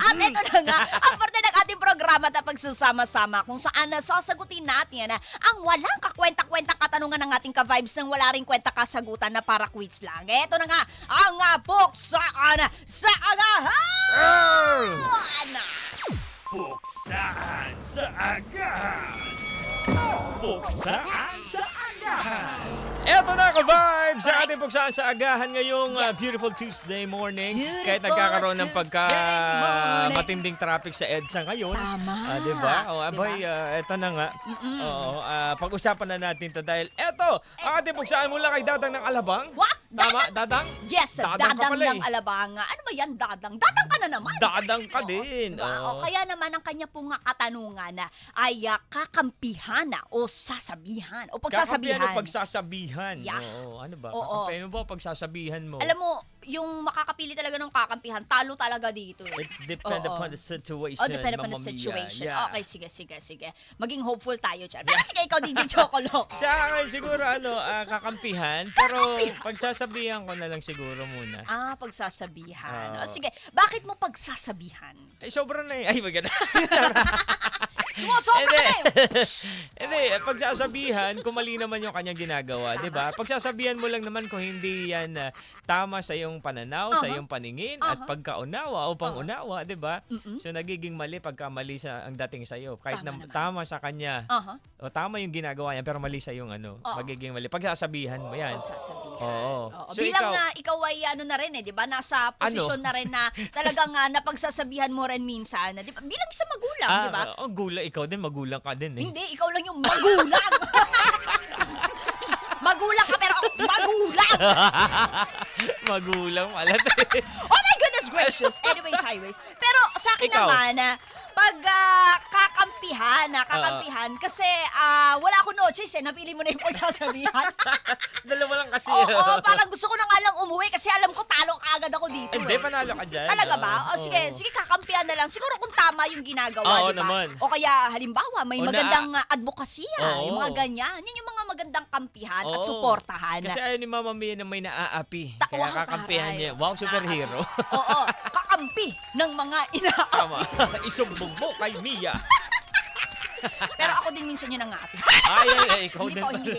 At ito na nga, ang parte ng ating programa at pagsasama-sama kung saan sasagutin natin ang walang kakwenta-kwenta katanungan ng ating ka-vibes nang wala ring kwenta kasagutan na para quiz lang. Ito na nga, ang puksaan sa agahan! Puksaan sa agahan! Puksaan sa agahan! Eto na ka-vibes sa ating puksaan sa agahan ngayong beautiful Tuesday morning. Beautiful Kahit nagkakaroon ng Tuesday morning. matinding traffic sa EDSA ngayon. Tama. Diba? O, Diba? abay, eto na nga. Oo, pag-usapan na natin to dahil eto, ang ating puksaan mula kay Dadang ng Alabang. What? Tama, Dadang? Yes, Dadang ka dadang pala ng eh. Alabanga. Ano ba yan, dadang? Dadang ka na naman. Dadang ka Oo, din. diba? Oo. O kaya naman ang kanya pong katanungan ay kakampihan o sasabihan o pagsasabihan. Kakapihan o pagsasabihan. Yeah. Oo, ano ba? Oo. Kakapihan mo ba o pagsasabihan mo? Alam mo, yung makakapili talaga ng kakampihan, talo talaga dito. It's depend Oo. upon the situation. Oh, depende upon the Mamma Mia. situation. Yeah. Okay, sige. Maging hopeful tayo dyan. Pero sige, ikaw, DJ Chocolate. Sa akin siguro kakampihan, pero pagsasabihan ko na lang siguro muna. Pagsasabihan. Oo. Sige, bakit mo pagsasabihan? Sobra na eh. Ay, maganda. Sumusobra ka na eh. Hindi, pagsasabihan, kung mali naman yung kanyang ginagawa, di ba? Pagsasabihan mo lang naman kung hindi yan tama sa iyong pananaw, sa iyong paningin, at pagkaunawa o pangunawa, di ba? So, nagiging mali pagka mali sa ang dating sa iyo. Kahit Tama naman. tama sa kanya, o tama yung ginagawa niya, pero mali sa yung magiging mali. Pagsasabihan mo yan. Pagsasabihan. Oo. So, Bilang ikaw, ikaw ay ano na rin eh, 'di ba? Nasa posisyon na rin na talagang napagsasabihan mo rin minsan, 'di ba? Bilang isang magulang, 'di ba? Gulang, ikaw din, magulang ka din eh. Hindi, ikaw lang yung magulang. Magulang ka pero ako magulang. Magulang pala. Oh my goodness gracious. Anyways, highways. Pero sa akin Ikaw? naman, pag kakampihan, kasi wala akong no choice eh. Napili mo na yung pagsasabihan. Dalawa lang kasi. Oo, parang gusto ko na nga lang umuwi kasi alam ko talo kaagad ako dito. Hindi, eh. panalo ka dyan. Talaga ba? O Oo. sige, kakampihan na lang. Siguro kung tama yung ginagawa, Oo di ba? naman. O kaya halimbawa, may O magandang advokasya, Oo. yung mga ganyan. Yan yung mga magandang kampihan at Oo. suportahan. Kasi ayaw ni Mama Mia na may naaapi. Ta- Kaya wow, kakampihan taray. niya. Wow, superhero. Oo, kakampi ng mga inaapi. Tama. Isumbong mo kay Mia. Pero ako din minsan yun ang aapi. Ay, ikaw Hindi din. po, hindi.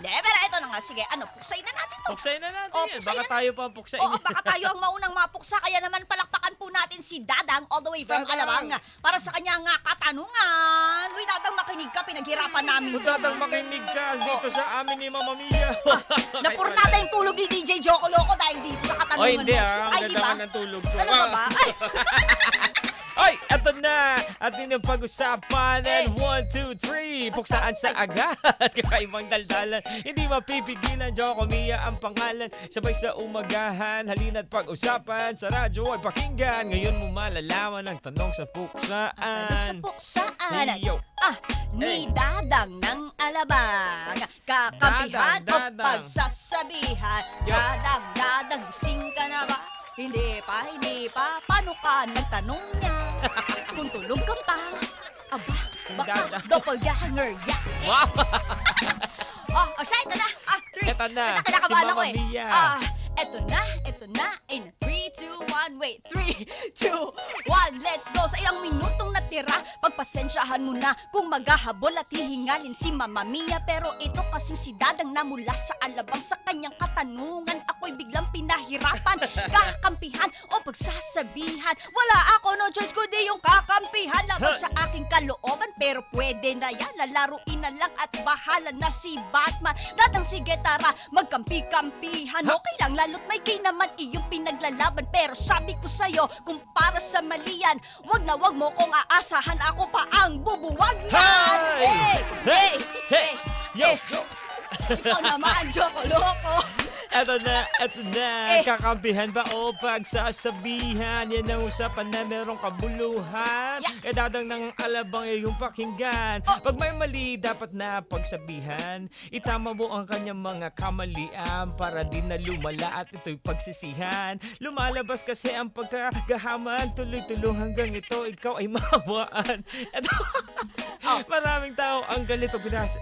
Pero ito na nga, sige, puksay na natin to. Puksay na natin Oh, yan. puksay Baka na- tayo pa ang puksain. Oo, baka tayo ang maunang mapuksa. Kaya naman palakpakan po natin si Dadang all the way from Dadang! Alabang para sa kanyang katanungan. Uy, Dadang, makinig ka. Pinaghirapan namin. Kung Dadang makinig ka dito sa amin ni Mama Mia. Napurnada yung tulog ni DJ Joko Loco dahil dito sa katanungan Oy, hindi mo. Ang Ay, ganda di ba? nga ng tulog ko. Talaga ba? Ay, Ay, eto na! Atin ang pag-usapan. And 1, 2, 3. Puksaan sa agad. Kakaibang daldalan. Hindi mapipigilan. Joko Mia ang pangalan. Sabay sa umagahan. Halina't pag-usapan. Sa radyo ay pakinggan. Ngayon mo malalaman ang tanong sa puksaan. sa puksaan. Hey, yo. Ni Dadang ng Alabang. Kakampihan o Dadang. pagsasabihan. Yo. Dadang, gising ka na ba? Hindi pa. Paano ka nagtanong niya? Kung tulog ka pa, aba, baka Dadang. doppelganger yan. Wow! Siya, ito na. 3. Eto na, Kinakabahan si ako Mama eh. Mia. Ito na. In 3, 2, 1, wait. 3, 2, 1, let's go. Sa ilang minutong natira, pagpasensyahan mo na kung maghahabol at hihingalin si Mama Mia. Pero ito kasing si Dadang na mula sa Alabang sa kanyang katanungan. Ako'y biglang pinahirapan. Kakampihan o pagsasabihan. Wala ako no choice kundi yung kakampihan laban sa aking kalooban. Pero pwede na yan, lalaruin na lang at bahala na si Batman. Dadang sige tara, magkampi-kampihan. Okay lang, lalo't may kay naman iyong pinaglalaban. Pero sabi ko sa'yo, kung para sa mali yan, wag na wag mo kung aasahan ako pa ang bubuwag yan. Hey! Yo! Ikaw naman, Joko Loco. Eto na. Eh. Kakampihan ba o pagsasabihan? Yan ang usapan na merong kabuluhan. Yeah. Dadang ng Alabang iyong pakinggan. Pag may mali, dapat na pagsabihan. Itama mo ang kanyang mga kamalian para di na lumala at ito'y pagsisihan. Lumalabas kasi ang pagkagahaman. Tuloy-tuloy hanggang ito, ikaw ay mawaan. Eto, maraming tao ang galit o binasa.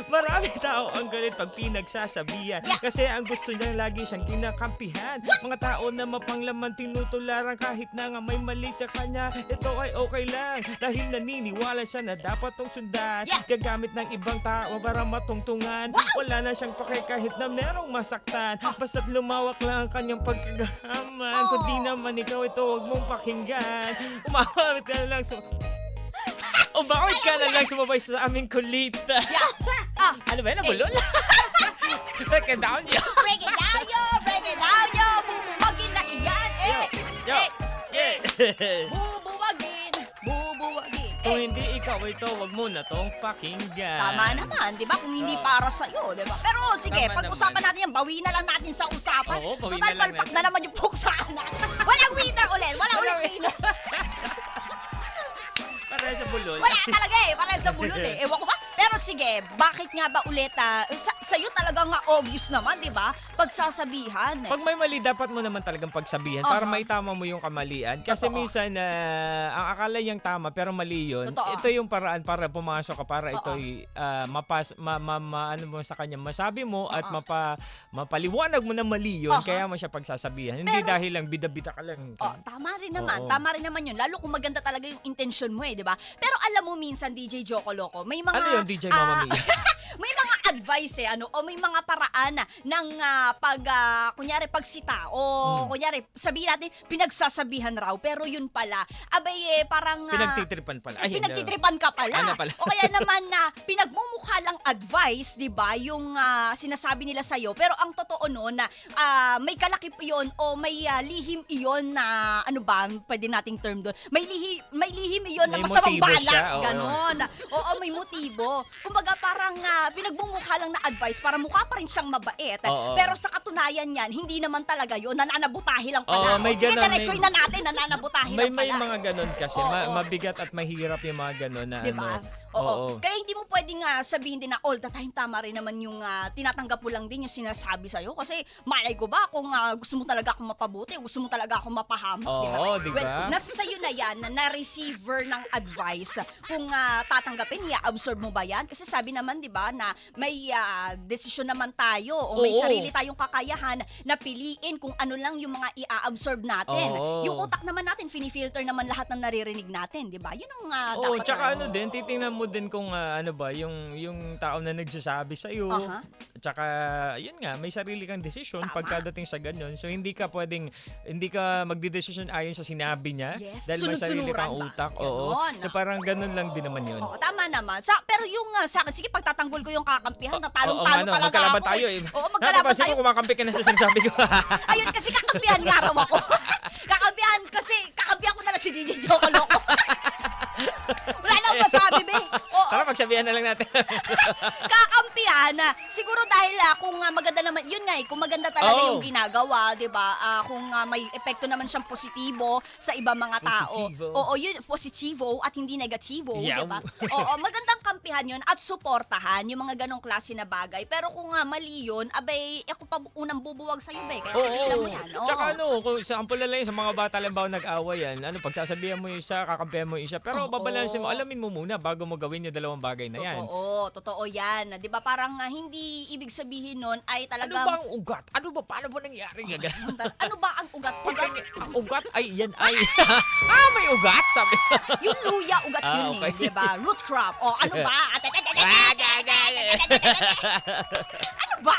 Marami tao ang galit pag pinagsasabihan. Yeah. Kasi ang gusto niya lagi siyang kinakampihan. Mga tao na mapanglaman tinutularan kahit na nga may mali sa kanya. Ito ay okay lang dahil naniniwala siya na dapat tong sundan. Yeah. Gagamit ng ibang tao para matungtungan. Wala na siyang pake kahit na merong masaktan. Basta't lumawak lang ang kanyang pagkagahaman. Kung di naman ikaw ito, huwag mong pakinggan. Umawit ka na lang Umawit ka na lang sumabay sa aming kulita. Yeah. Ano ba yun? Nabulol? Break it down, yo. Break it down, yo! Break it down, yo! Bubuwagin na iyan, eh! Yo. Yeah. Bubuwagin! Bubuwagin! Kung hindi ikaw ito, wag mo na tong pakinggan. Tama naman, di ba? Kung hindi Oo. para sa'yo, di ba? Pero sige, Tama pag-usapan naman. natin yan, bawi na lang natin sa usapan. Oo, bawi Total, na lang palpak natin. na naman yung puksaan. Walang winner ulit! Walang Walang winner! Para sa bulol. Wala talaga eh, para sa bulol eh. Ewan ko ba? Pero sige, bakit nga ba ulit sa'yo talaga nga obvious naman, di ba? Pagsasabihan. Pag may mali, dapat mo naman talagang pagsabihan para Aha. maitama mo yung kamalian. Kasi Totoo. minsan, ang akala niyang tama pero mali yun. Totoo. Ito yung paraan para pumasok ka, para Oo. ito'y ano mo sa kanya, masabi mo at Oo. mapaliwanag mo na mali yun. Aha. Kaya mo siya pagsasabihan. Hindi Pero- dahil lang bida-bida ka lang. Oh, tama rin naman. Oo. Tama rin naman yun. Lalo kung maganda talaga yung intention mo eh, di ba? Pero alam mo minsan, DJ Joko Loco, may mga... Ano yun, DJ Mama Mia? may mga advice eh, o may mga paraan ng kunyari pagsita o kunyari sabihin natin pinagsasabihan raw pero yun pala abay parang Pinagtitripan pala. Ay, pinagtitripan ka pala. Ano pala? O kaya naman na pinagmumukha lang advice, 'di ba? Yung sinasabi nila sa pero ang totoo noon na may kalakip 'yon o may lihim iyon na ano ba, pwede nating term doon. May lihim iyon na May masamang motibo balak, siya, oo. ganon. Oo, may motibo. Kumbaga parang pinagmumukha lang na advice para mukha pa rin siyang mabait. Oo. Pero sa katunayan niyan, hindi naman talaga 'yon. Nananabutahi lang Oo, pala. may Sige, ganon, diretsuhin na natin, nananabutahi May lang pala. mga ganon kasi. Oo. Mabigat at mahirap yung mga ganon na Diba? ano. Oo. Kaya hindi mo pwedeng sabihin din na all the time tama rin naman yung tinatanggap mo lang din yung sinasabi sa'yo. Kasi malay ko ba kung gusto mo talaga akong mapabuti, gusto mo talaga akong mapahamak, Oo, di diba? ba? Well, nasa sa'yo na yan na receiver ng advice. Kung tatanggapin, i-absorb mo ba yan? Kasi sabi naman, di ba, na may desisyon naman tayo o may Oo. sarili tayong kakayahan na piliin kung ano lang yung mga i-absorb natin. Oo. Yung utak naman natin, finifilter naman lahat ng naririnig natin, di ba? Yun ang Oo, dapat tsaka ano din, titingnan mo din kung ano ba, yung tao na nagsasabi sa'yo. Aha. Tsaka, yun nga, may sarili kang desisyon Tama. pagkadating sa ganyan. So, hindi ka magdidesisyon ayon sa sinabi niya. Yes, Dahil may sarili sunod-sunuran kang ba? utak. Oo. Ganon. So, parang ganun lang din naman yun. Oo, tama naman. Pero yung sa akin, sige, pagtatanggol ko yung kakampihan, Oo, natalong-talo ano, talaga magkalaban ako. tayo eh. Oo, magkalaban Napapansin tayo. ko, kumakampi ka na sa sinasabi ko. Ayun, kasi kakampihan nga raw ako. Kakampihan ko na lang si DJ Joko Loco. Wala na akong masabi, be. Oo, Tara, pagsabihan na lang natin. kakampihan siguro dahil kung maganda naman yun nga kung maganda talaga Oo. yung ginagawa, 'di ba? Kung may epekto naman siyang positibo sa ibang mga tao. Positibo. Oo, yun positibo at hindi negatibo, Yaw. 'di ba? Oo, magandang kampihan yun at suportahan yung mga ganong klase na bagay. Pero kung mali yun, abay ako pa unang bubuwag sa iyo, be. Kaya tigilan mo yan. Oo. Tsaka ano, kung sample na lang yun, sa mga bata lang ba nag-away yan, pagsasabihan mo yung isa, kakampihan mo yung isa, pero Oo. babalansin mo, alamin mo muna bago mo gawin yung dalawang bagay na yan. Totoo yan. 'Di ba? Parang hindi ibig sabihin nun ay Ano talagang ba ang ugat? Ano ba? Paano ba nangyari nga ganun? ano ba ang ugat? Ugat? Ang ugat ay yan ay... may ugat? Sabi. Yung luya, ugat yun okay. di ba? Root crop. O, ano ba? Ano ba?